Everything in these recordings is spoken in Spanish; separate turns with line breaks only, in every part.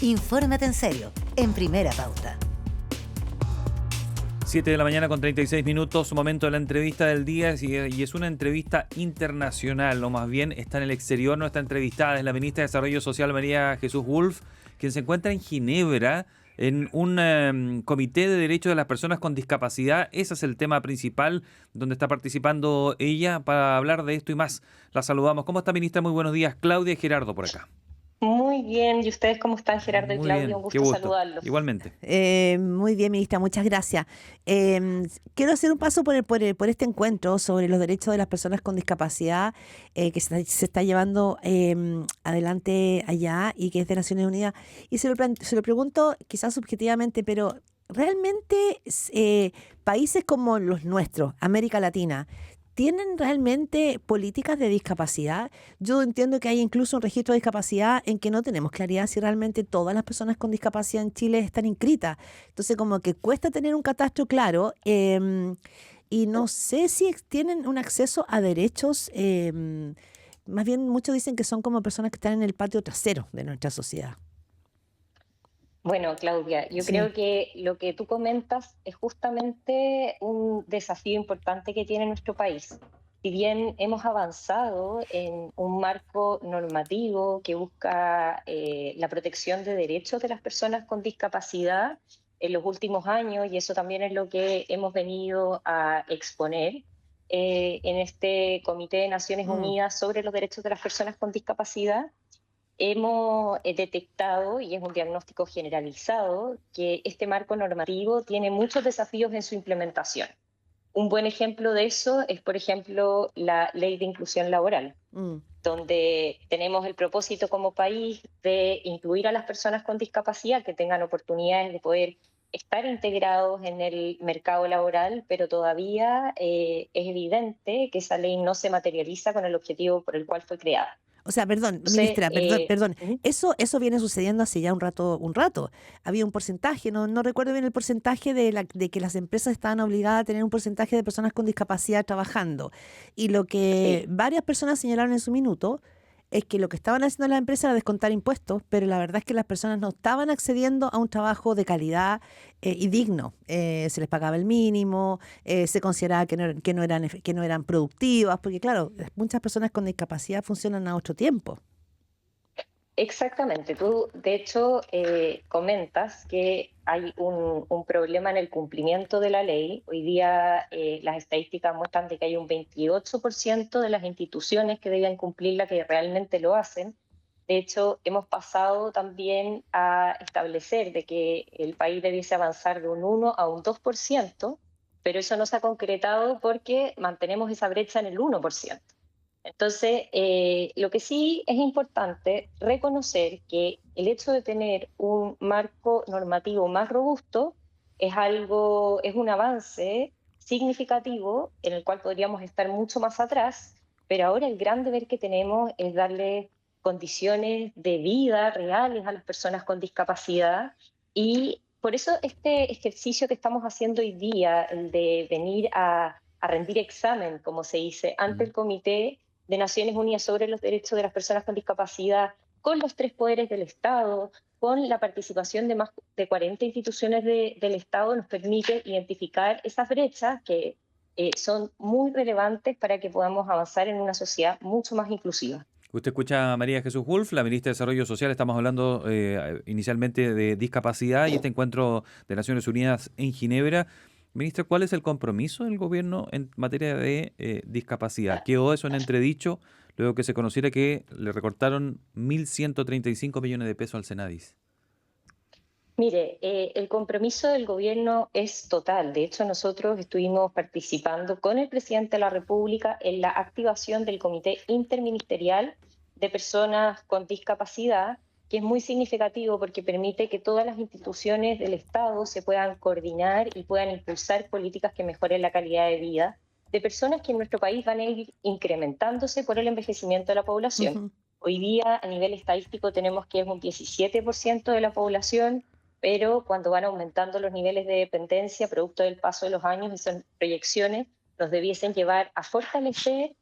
Infórmate en serio, en Primera Pauta.
7 de la mañana con 36 minutos, momento de la entrevista del día y es una entrevista internacional, o más bien está en el exterior. Nuestra entrevistada es la ministra de Desarrollo Social, María Jesús Wolf, quien se encuentra en Ginebra en un comité de derechos de las personas con discapacidad. Ese es el tema principal donde está participando ella para hablar de esto y más. La saludamos. ¿Cómo está, ministra? Muy buenos días. Claudia y Gerardo por acá.
Muy bien, ¿y ustedes cómo están, Gerardo y
Muy
Claudia?
bien,
Un
qué
gusto
gusto.
saludarlos.
Igualmente.
Muy bien, ministra, muchas gracias. Quiero hacer un paso por este encuentro sobre los derechos de las personas con discapacidad que se está llevando adelante allá y que es de Naciones Unidas. Y se lo pregunto quizás subjetivamente, pero ¿realmente países como los nuestros, América Latina, tienen realmente políticas de discapacidad? Yo entiendo que hay incluso un registro de discapacidad en que no tenemos claridad si realmente todas las personas con discapacidad en Chile están inscritas. Entonces, como que cuesta tener un catastro claro y no sé si tienen un acceso a derechos. Más bien, muchos dicen que son como personas que están en el patio trasero de nuestra sociedad.
Bueno, Claudia, yo
Sí.
creo que lo que tú comentas es justamente un desafío importante que tiene nuestro país. Si bien hemos avanzado en un marco normativo que busca la protección de derechos de las personas con discapacidad en los últimos años, y eso también es lo que hemos venido a exponer en este Comité de Naciones Unidas sobre los derechos de las personas con discapacidad, hemos detectado, y es un diagnóstico generalizado, que este marco normativo tiene muchos desafíos en su implementación. Un buen ejemplo de eso es, por ejemplo, la Ley de Inclusión Laboral, donde tenemos el propósito como país de incluir a las personas con discapacidad que tengan oportunidades de poder estar integrados en el mercado laboral, pero todavía es evidente que esa ley no se materializa con el objetivo por el cual fue creada.
O sea, perdón,
Entonces,
ministra, perdón. Eso viene sucediendo hace ya un rato. Había un porcentaje, no recuerdo bien el porcentaje de que las empresas estaban obligadas a tener un porcentaje de personas con discapacidad trabajando. Y lo que varias personas señalaron en su minuto es que lo que estaban haciendo las empresas era descontar impuestos, pero la verdad es que las personas no estaban accediendo a un trabajo de calidad y digno. Se les pagaba el mínimo, se consideraba que no eran productivas, porque claro, muchas personas con discapacidad funcionan a otro tiempo.
exactamente. Tú, de hecho, comentas que hay un problema en el cumplimiento de la ley. Hoy día las estadísticas muestran de que hay un 28% de las instituciones que deben cumplirla que realmente lo hacen. De hecho, hemos pasado también a establecer de que el país debiese avanzar de un 1 a un 2%, pero eso no se ha concretado porque mantenemos esa brecha en el 1%. Entonces, lo que sí es importante reconocer que el hecho de tener un marco normativo más robusto es un avance significativo en el cual podríamos estar mucho más atrás, pero ahora el gran deber que tenemos es darle condiciones de vida reales a las personas con discapacidad, y por eso este ejercicio que estamos haciendo hoy día, el de venir a rendir examen, como se dice, ante el Comité de Naciones Unidas sobre los Derechos de las Personas con Discapacidad, con los tres poderes del Estado, con la participación de más de 40 instituciones del Estado, nos permite identificar esas brechas que son muy relevantes para que podamos avanzar en una sociedad mucho más inclusiva.
Usted escucha a María Jesús Wolf, la ministra de Desarrollo Social. Estamos hablando inicialmente de discapacidad y este encuentro de Naciones Unidas en Ginebra. Ministra, ¿cuál es el compromiso del gobierno en materia de discapacidad? Quedó eso en entredicho luego que se conociera que le recortaron 1.135 millones de pesos al Senadis.
Mire, el compromiso del gobierno es total. De hecho, nosotros estuvimos participando con el presidente de la República en la activación del Comité Interministerial de Personas con Discapacidad, que es muy significativo porque permite que todas las instituciones del Estado se puedan coordinar y puedan impulsar políticas que mejoren la calidad de vida de personas que en nuestro país van a ir incrementándose por el envejecimiento de la población. Hoy día, a nivel estadístico, tenemos que es un 17% de la población, pero cuando van aumentando los niveles de dependencia producto del paso de los años, esas proyecciones nos debiesen llevar a fortalecer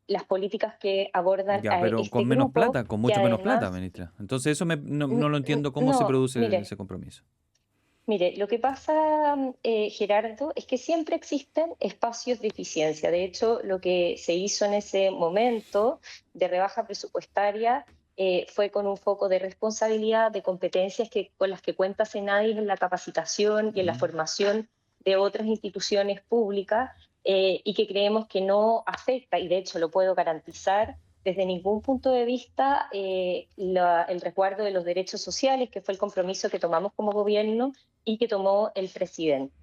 las políticas que abordan
Ya,
a
pero
este
con menos
grupo,
plata, con
que
mucho menos plata,
además,
ministra. Entonces eso no lo
n-
entiendo cómo se
no,
produce
mire,
ese compromiso.
mire, lo que pasa, Gerardo, es que siempre existen espacios de eficiencia. De hecho, lo que se hizo en ese momento de rebaja presupuestaria fue con un foco de responsabilidad, de competencias con las que cuenta Senadis en la capacitación y en la
Mm.
formación de otras instituciones públicas, y que creemos que no afecta, y de hecho lo puedo garantizar, desde ningún punto de vista el resguardo de los derechos sociales, que fue el compromiso que tomamos como gobierno y que tomó el presidente.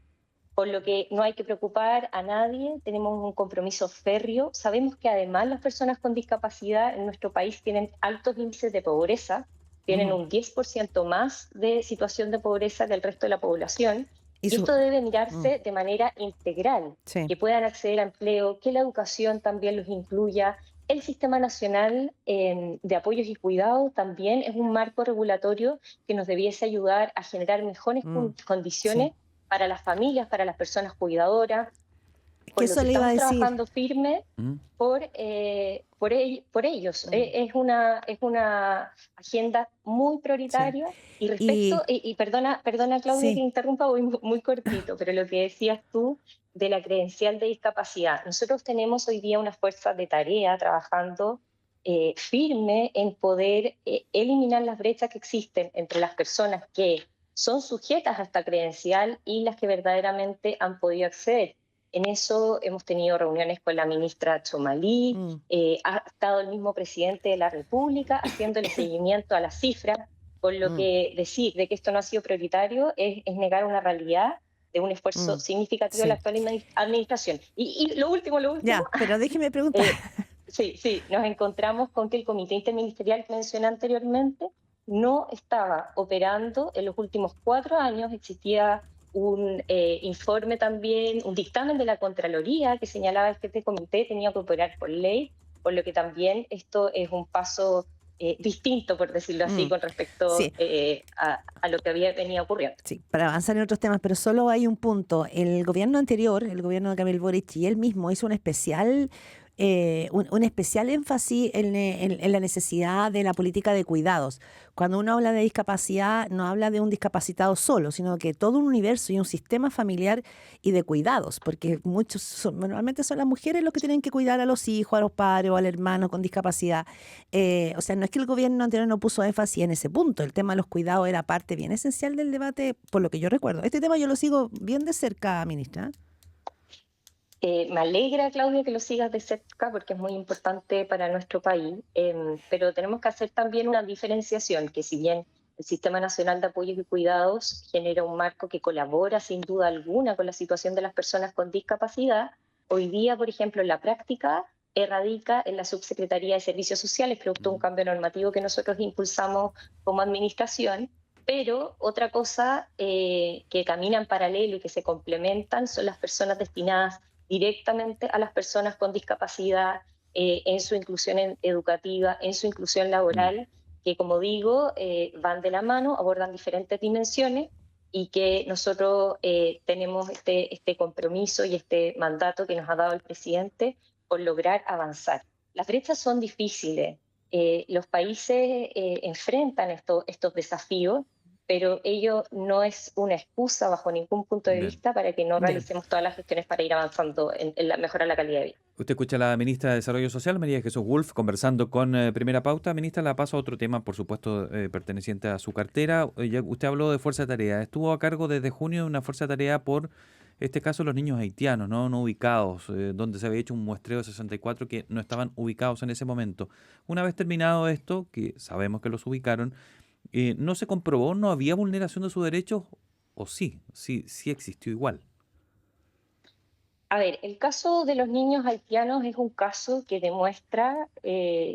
Por lo que no hay que preocupar a nadie, tenemos un compromiso férreo. Sabemos que además las personas con discapacidad en nuestro país tienen altos índices de pobreza, tienen
Ujú.
un 10% más de situación de pobreza que el resto de la población,
Y
y
su,
esto debe
mm,
mirarse de manera integral,
sí.
que puedan acceder a empleo, que la educación también los incluya. El Sistema Nacional de Apoyos y Cuidados también es un marco regulatorio que nos debiese ayudar a generar mejores
Mm, sí.
condiciones para las familias, para las personas cuidadoras,
Que
por lo
eso
que
le iba a
estamos
decir.
trabajando firme
Mm.
por ellos.
Mm,
Es una agenda muy
sí.
prioritaria. Y respecto,
Y
y perdona Claudia que
sí.
interrumpa, voy muy cortito, pero lo que decías tú de la credencial de discapacidad, nosotros tenemos hoy día una fuerza de tarea trabajando firme en poder eliminar las brechas que existen entre las personas que son sujetas a esta credencial y las que verdaderamente han podido acceder. En eso hemos tenido reuniones con la ministra Chomalí,
Mm,
ha estado el mismo presidente de la República haciéndole seguimiento a las cifras, por lo
mm,
que decir de que esto no ha sido prioritario es negar una realidad de un esfuerzo
mm,
significativo de la
sí.
actual administración. Y lo último,
Ya, pero déjeme preguntar.
eh, sí, nos encontramos con que el comité interministerial que mencioné anteriormente no estaba operando en los últimos 4 años. Existía un informe también, un dictamen de la Contraloría que señalaba que este comité tenía que operar por ley, por lo que también esto es un paso distinto, por decirlo así,
Mm,
con respecto
sí.
a lo que había venido ocurriendo.
Sí, para avanzar en otros temas, pero solo hay un punto. El gobierno anterior, el gobierno de Gabriel Boric, y él mismo hizo un especial énfasis en la necesidad de la política de cuidados. Cuando uno habla de discapacidad, no habla de un discapacitado solo, sino que todo un universo y un sistema familiar y de cuidados, porque normalmente son las mujeres los que tienen que cuidar a los hijos, a los padres o al hermano con discapacidad. O sea, no es que el gobierno anterior no puso énfasis en ese punto. El tema de los cuidados era parte bien esencial del debate, por lo que yo recuerdo. Este tema yo lo sigo bien de cerca, ministra.
Me alegra, Claudia, que lo sigas de cerca porque es muy importante para nuestro país, pero tenemos que hacer también una diferenciación, que si bien el Sistema Nacional de Apoyos y Cuidados genera un marco que colabora sin duda alguna con la situación de las personas con discapacidad, hoy día, por ejemplo, en la práctica radica en la Subsecretaría de Servicios Sociales, producto de un
Mm.
cambio normativo que nosotros impulsamos como administración. Pero otra cosa que camina en paralelo y que se complementan son las personas destinadas directamente a las personas con discapacidad, en su inclusión educativa, en su inclusión
Mm.
laboral, que como digo, van de la mano, abordan diferentes dimensiones y que nosotros tenemos este compromiso y este mandato que nos ha dado el presidente por lograr avanzar. Las brechas son difíciles, los países enfrentan estos desafíos, pero ello no es una excusa bajo ningún punto de
Bien.
vista para que no
Bien.
realicemos todas las gestiones para ir avanzando en la mejora de la calidad de vida.
Usted escucha a la ministra de Desarrollo Social, María Jesús Wolf, conversando con Primera Pauta. Ministra, la paso a otro tema, por supuesto, perteneciente a su cartera. Usted habló de Fuerza de Tarea. Estuvo a cargo desde junio de una Fuerza de Tarea por este caso los niños haitianos, no ubicados, donde se había hecho un muestreo de 64 que no estaban ubicados en ese momento. Una vez terminado esto, que sabemos que los ubicaron, ¿no se comprobó, no había vulneración de sus derechos o sí existió igual?
A ver, el caso de los niños haitianos es un caso que demuestra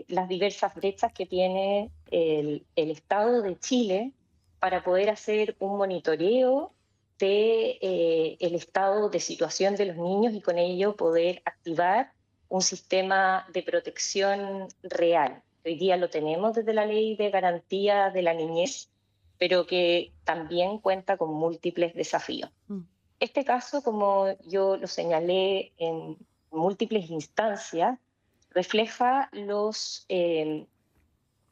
las diversas brechas que tiene el Estado de Chile para poder hacer un monitoreo de el estado de situación de los niños y con ello poder activar un sistema de protección real. Hoy día lo tenemos desde la Ley de Garantía de la Niñez, pero que también cuenta con múltiples desafíos.
Mm,
Este caso, como yo lo señalé en múltiples instancias, refleja los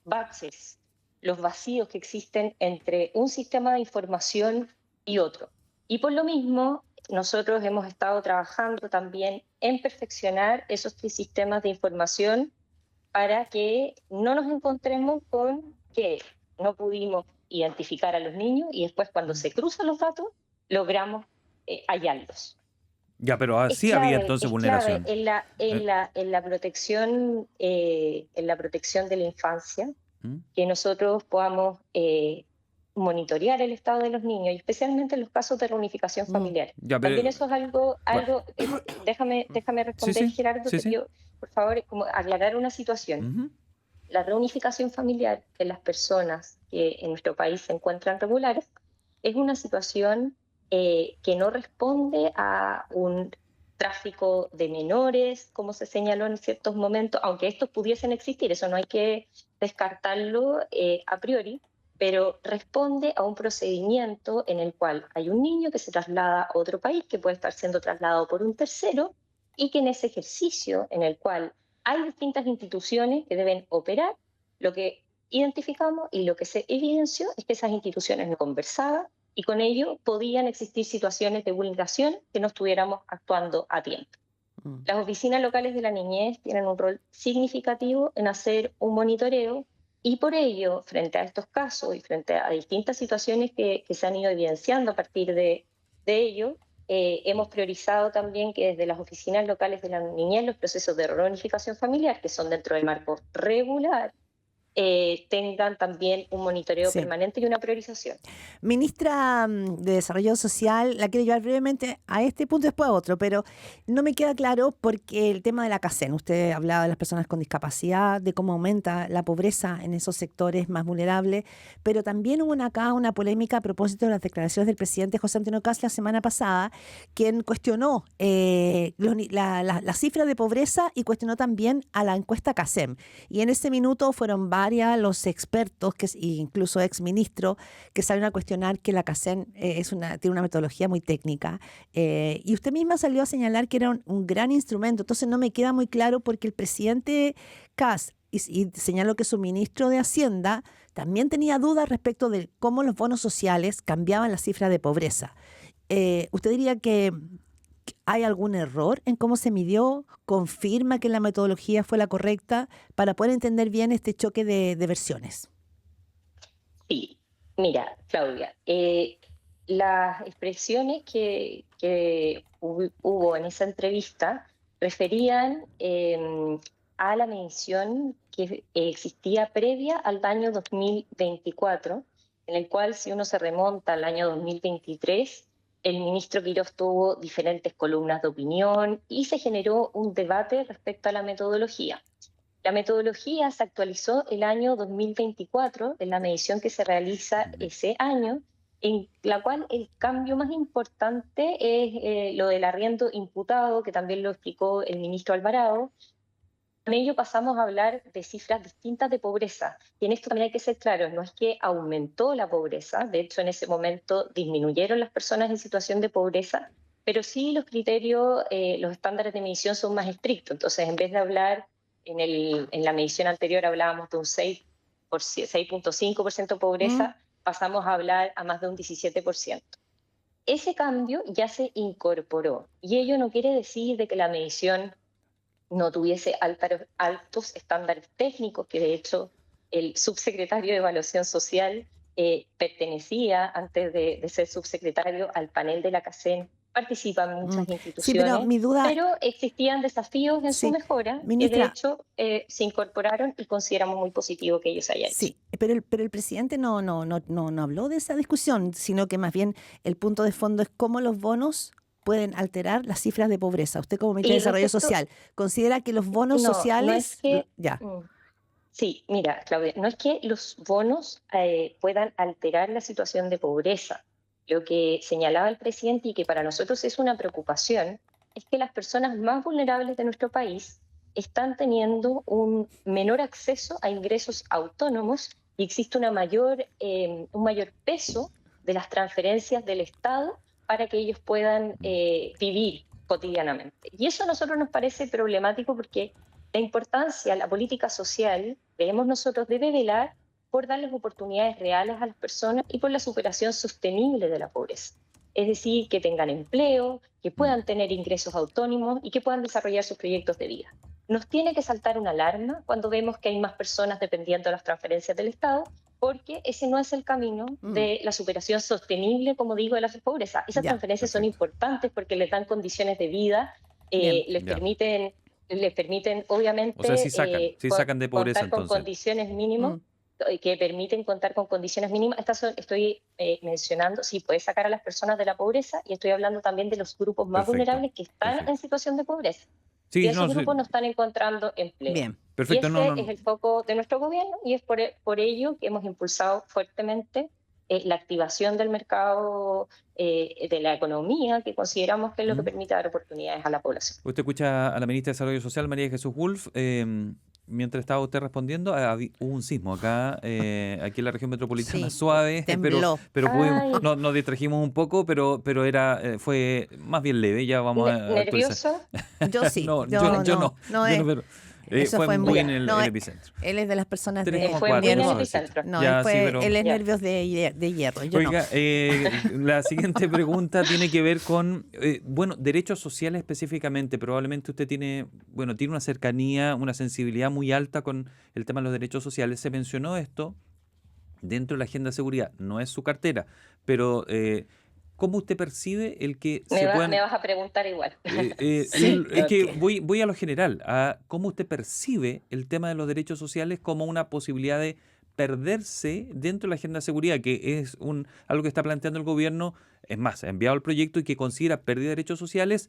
baches, los vacíos que existen entre un sistema de información y otro. Y por lo mismo, nosotros hemos estado trabajando también en perfeccionar esos sistemas de información para que no nos encontremos con que no pudimos identificar a los niños y después cuando se cruzan los datos logramos hallarlos.
Ya, pero así había entonces
Es clave
vulneración.
en la protección de la infancia
¿Mm?
que nosotros podamos monitorear el estado de los niños y especialmente en los casos de reunificación familiar.
Ya,
También
pero
eso es déjame
sí,
responder,
sí,
Gerardo,
sí,
que
sí.
yo, por favor, como aclarar una situación.
Ujú.
La reunificación familiar de las personas que en nuestro país se encuentran regulares es una situación que no responde a un tráfico de menores, como se señaló en ciertos momentos, aunque estos pudiesen existir, eso no hay que descartarlo a priori, pero responde a un procedimiento en el cual hay un niño que se traslada a otro país, que puede estar siendo trasladado por un tercero, y que en ese ejercicio en el cual hay distintas instituciones que deben operar, lo que identificamos y lo que se evidenció es que esas instituciones no conversaban y con ello podían existir situaciones de vulneración que no estuviéramos actuando a tiempo.
Mm.
Las oficinas locales de la niñez tienen un rol significativo en hacer un monitoreo y por ello, frente a estos casos y frente a distintas situaciones que se han ido evidenciando a partir de ello, hemos priorizado también que desde las oficinas locales de la niñez los procesos de reunificación familiar, que son dentro del marco regular, tengan también un monitoreo
Sí.
permanente y una priorización.
Ministra de Desarrollo Social, la quiero llevar brevemente a este punto y después a otro, pero no me queda claro porque el tema de la CACEN, usted hablaba de las personas con discapacidad, de cómo aumenta la pobreza en esos sectores más vulnerables, pero también hubo acá una polémica a propósito de las declaraciones del presidente José Antonio Kast la semana pasada, quien cuestionó la cifra de pobreza y cuestionó también a la encuesta CACEM. Y en ese minuto fueron varios los expertos, incluso exministros, que salen a cuestionar que la CACEN tiene una metodología muy técnica. Y usted misma salió a señalar que era un gran instrumento. Entonces no me queda muy claro porque el presidente Kast y señaló que su ministro de Hacienda también tenía dudas respecto de cómo los bonos sociales cambiaban la cifra de pobreza. ¿Usted diría que hay algún error en cómo se midió? ¿Confirma que la metodología fue la correcta para poder entender bien este choque de versiones?
Sí, mira, Claudia, las expresiones que hubo en esa entrevista referían a la medición que existía previa al año 2024, en el cual si uno se remonta al año 2023, el ministro Quirós tuvo diferentes columnas de opinión y se generó un debate respecto a la metodología. La metodología se actualizó el año 2024, en la medición que se realiza ese año, en la cual el cambio más importante es lo del arriendo imputado, que también lo explicó el ministro Alvarado. Con ello pasamos a hablar de cifras distintas de pobreza. Y en esto también hay que ser claros, no es que aumentó la pobreza, de hecho en ese momento disminuyeron las personas en situación de pobreza, pero sí los criterios, los estándares de medición son más estrictos. Entonces, en vez de hablar, en la medición anterior hablábamos de un 6.5% de pobreza, pasamos a hablar a más de un 17%. Ese cambio ya se incorporó y ello no quiere decir de que la medición no tuviese altos estándares técnicos, que de hecho el subsecretario de Evaluación Social pertenecía, antes de ser subsecretario, al panel de la CACEN, participan muchas instituciones,
Sí, pero mi duda...
pero existían desafíos en su mejora,
ministra,
que de hecho se incorporaron y consideramos muy positivo que ellos hayan hecho.
Sí, pero el presidente no habló de esa discusión, sino que más bien el punto de fondo es cómo los bonos pueden alterar las cifras de pobreza. Usted como ministra de Desarrollo Social, ¿considera que los bonos sociales...
No es que,
ya.
Sí, mira, Claudia, no es que los bonos puedan alterar la situación de pobreza. Lo que señalaba el presidente y que para nosotros es una preocupación es que las personas más vulnerables de nuestro país están teniendo un menor acceso a ingresos autónomos y existe un mayor peso de las transferencias del Estado para que ellos puedan vivir cotidianamente. Y eso a nosotros nos parece problemático porque La importancia, la política social, creemos nosotros, debe velar por darles oportunidades reales a las personas y por la superación sostenible de la pobreza. Es decir, que tengan empleo, que
Mm.
puedan tener ingresos autónomos y que puedan desarrollar sus proyectos de vida. Nos tiene que saltar una alarma cuando vemos que hay más personas dependiendo de las transferencias del Estado, porque ese no es el camino de la superación sostenible, como digo, de la pobreza. Esas
Ya,
transferencias son
perfecto.
importantes porque les dan condiciones de vida,
bien.
les
Ya.
permiten,
O sea,
obviamente,
sí sacan de pobreza
contar con
entonces.
condiciones mínimas,
Mm,
que permiten contar con condiciones mínimas. Estoy mencionando, sí, puede sacar a las personas de la pobreza, y estoy hablando también de los grupos más
Perfecto,
vulnerables que están
perfecto.
en situación de pobreza. Y
Sí,
esos
no, sí,
grupos no están encontrando empleo.
bien.
Y
perfecto, no,
ese es
no.
el foco de nuestro gobierno, y es por ello que hemos impulsado fuertemente la activación del mercado, de la economía, que consideramos que es lo que
¿Mm?
permite dar oportunidades a la población.
Usted escucha a la ministra de Desarrollo Social, María Jesús Wolf. Mientras estaba usted respondiendo, hubo un sismo acá, aquí en la región metropolitana,
Sí,
suave,
tembló.
pero pudimos,
Ay,
nos distrajimos un poco, pero fue más bien leve. Ya vamos a actualizar.
nervioso.
Yo sí,
No,
yo no, no
yo no,
es.
pero
Eso
fue
fue
muy
muy.
en
No,
el epicentro.
él es de las personas de
3,4,
Fue muy en el
suavecito.
epicentro.
No,
Ya, sí, pero
él es
Ya.
nervios de hierro, yo no.
oiga, la siguiente pregunta tiene que ver con, bueno, derechos sociales específicamente. Probablemente usted tiene una cercanía, una sensibilidad muy alta con el tema de los derechos sociales. Se mencionó esto dentro de la agenda de seguridad. No es su cartera, pero ¿cómo usted percibe el que se
Me
puedan...
vas a preguntar igual.
Sí,
Es que
ok.
voy a lo general, a cómo usted percibe el tema de los derechos sociales como una posibilidad de perderse dentro de la agenda de seguridad, que es algo que está planteando el gobierno. Es más, ha enviado el proyecto y que considera pérdida de derechos sociales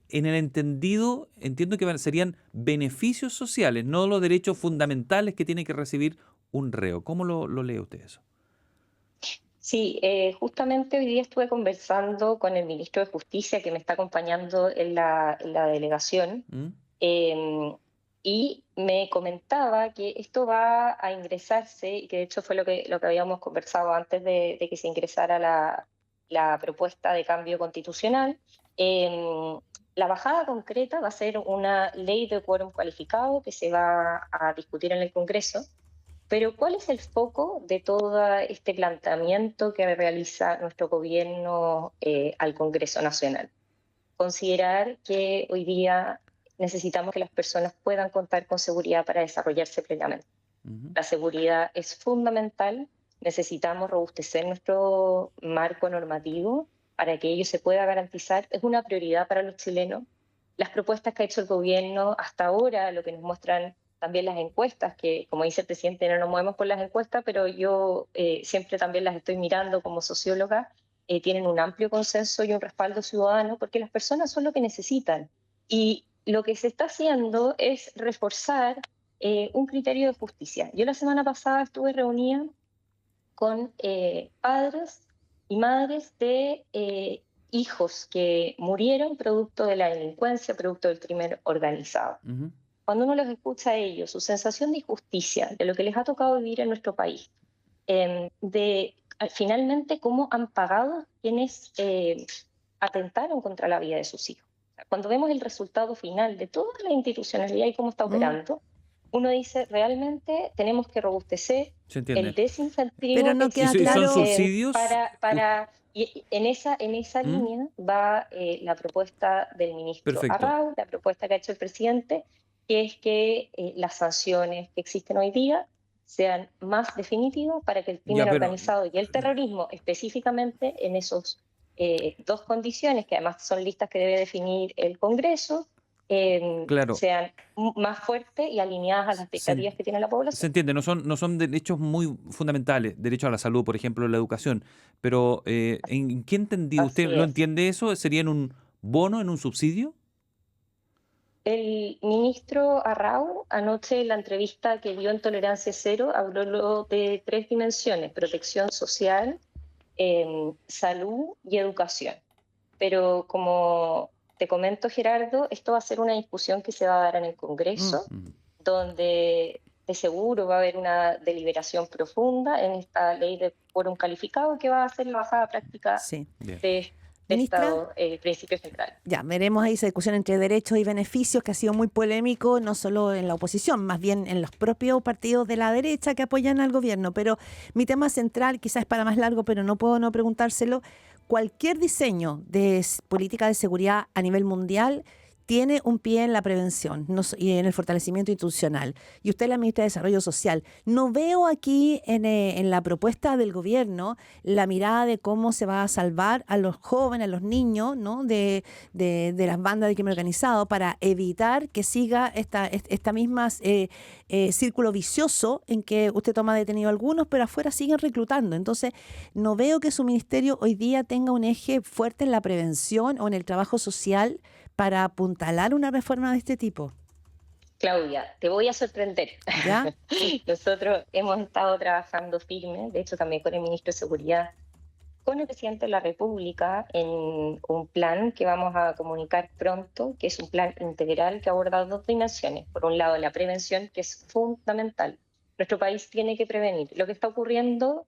en el entiendo que serían beneficios sociales, no los derechos fundamentales que tiene que recibir un reo. ¿Cómo lo lee usted eso?
Sí, justamente hoy día estuve conversando con el ministro de Justicia, que me está acompañando en la delegación,
¿Mm?
eh, y me comentaba que esto va a ingresarse, y que de hecho fue lo que habíamos conversado antes de que se ingresara la propuesta de cambio constitucional. eh, la bajada concreta va a ser una ley de quórum cualificado que se va a discutir en el Congreso. Pero ¿cuál es el foco de todo este planteamiento que realiza nuestro gobierno al Congreso Nacional? Considerar que hoy día necesitamos que las personas puedan contar con seguridad para desarrollarse plenamente.
Ujú.
La seguridad es fundamental, necesitamos robustecer nuestro marco normativo para que ello se pueda garantizar. Es una prioridad para los chilenos. Las propuestas que ha hecho el gobierno hasta ahora, lo que nos muestran también las encuestas, que como dice el presidente, no nos movemos por las encuestas, pero yo siempre también las estoy mirando como socióloga, tienen un amplio consenso y un respaldo ciudadano, porque las personas son lo que necesitan. Y lo que se está haciendo es reforzar un criterio de justicia. Yo la semana pasada estuve reunida con padres y madres de hijos que murieron producto de la delincuencia, producto del crimen organizado.
Ujú.
Cuando uno los escucha a ellos, su sensación de injusticia, de lo que les ha tocado vivir en nuestro país, finalmente cómo han pagado quienes atentaron contra la vida de sus hijos. Cuando vemos el resultado final de toda la institucionalidad y cómo está
Mm,
operando, uno dice, realmente tenemos que robustecer
¿Se
el
entiende?
pero
desincentivo
no queda
¿Y son
claro.
subsidios?
y en esa
¿Mm?
línea va la propuesta del ministro
Perfecto.
Arrau, la propuesta que ha hecho el presidente, que es que las sanciones que existen hoy día sean más definitivas para que el
Ya,
crimen
pero
organizado y el terrorismo, específicamente en esos dos condiciones, que además son listas que debe definir el Congreso,
claro,
sean más fuertes y alineadas a las
se,
expectativas que tiene la
se
población.
entiende, no son derechos muy fundamentales, derecho a la salud, por ejemplo, la educación, pero ¿en qué entendido? ¿Usted
Así
lo
es.
entiende eso? ¿Sería en un bono, en un subsidio?
El ministro Arrau, anoche en la entrevista que dio en Tolerancia Cero, habló de tres dimensiones: protección social, salud y educación. Pero como te comento, Gerardo, esto va a ser una discusión que se va a dar en el
Mm,
Congreso,
Ujú.
donde de seguro va a haber una deliberación profunda en esta ley de quórum calificado, que va a ser la bajada práctica
sí.
Bien.
de
Ministra,
este principio central.
ya, veremos ahí esa discusión entre derechos y beneficios que ha sido muy polémico, no solo en la oposición, más bien en los propios partidos de la derecha que apoyan al gobierno. Pero mi tema central, quizás es para más largo, pero no puedo no preguntárselo. Cualquier diseño de política de seguridad a nivel mundial tiene un pie en la prevención y en el fortalecimiento institucional. Y usted es la ministra de Desarrollo Social. No veo aquí en la propuesta del gobierno la mirada de cómo se va a salvar a los jóvenes, a los niños, ¿no? de las bandas de crimen organizado para evitar que siga esta misma círculo vicioso en que usted toma detenido a algunos, pero afuera siguen reclutando. Entonces, no veo que su ministerio hoy día tenga un eje fuerte en la prevención o en el trabajo social para apuntalar una reforma de este tipo.
Claudia, te voy a sorprender.
¿Ya?
Nosotros hemos estado trabajando firme, de hecho también con el ministro de Seguridad, con el presidente de la República, en un plan que vamos a comunicar pronto, que es un plan integral que aborda dos dimensiones. Por un lado, la prevención, que es fundamental. Nuestro país tiene que prevenir lo que está ocurriendo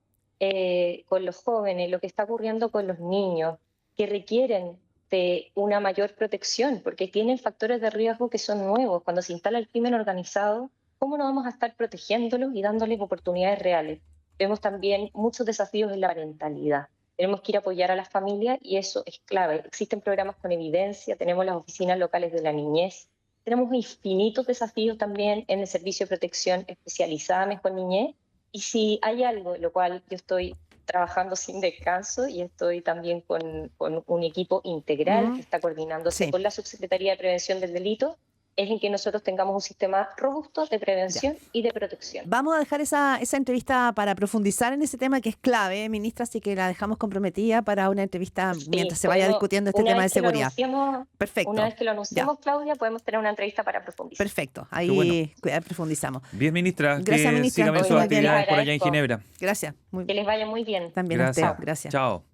con los jóvenes, lo que está ocurriendo con los niños, que requieren de una mayor protección, porque tienen factores de riesgo que son nuevos. Cuando se instala el crimen organizado, ¿cómo no vamos a estar protegiéndolos y dándoles oportunidades reales? Vemos también muchos desafíos en la parentalidad. Tenemos que ir a apoyar a las familias y eso es clave. Existen programas con evidencia, tenemos las oficinas locales de la niñez, tenemos infinitos desafíos también en el servicio de protección especializada Mejor Niñez. Y si hay algo en lo cual yo estoy trabajando sin descanso y estoy también con un equipo integral que está coordinándose con la Subsecretaría de Prevención del Delito, es en que nosotros tengamos un sistema robusto de prevención y de protección.
Vamos a dejar esa entrevista para profundizar en ese tema que es clave, ministra, así que la dejamos comprometida para una entrevista mientras se vaya discutiendo este tema de seguridad. Perfecto.
Una vez que lo anunciemos, Claudia, podemos tener una entrevista para profundizar.
Perfecto, ahí profundizamos.
Bien, ministra.
Gracias, ministra.
Sigan sus actividades por allá en Ginebra.
Gracias.
Que les vaya muy bien.
También
gracias.
a usted. Gracias.
Chao.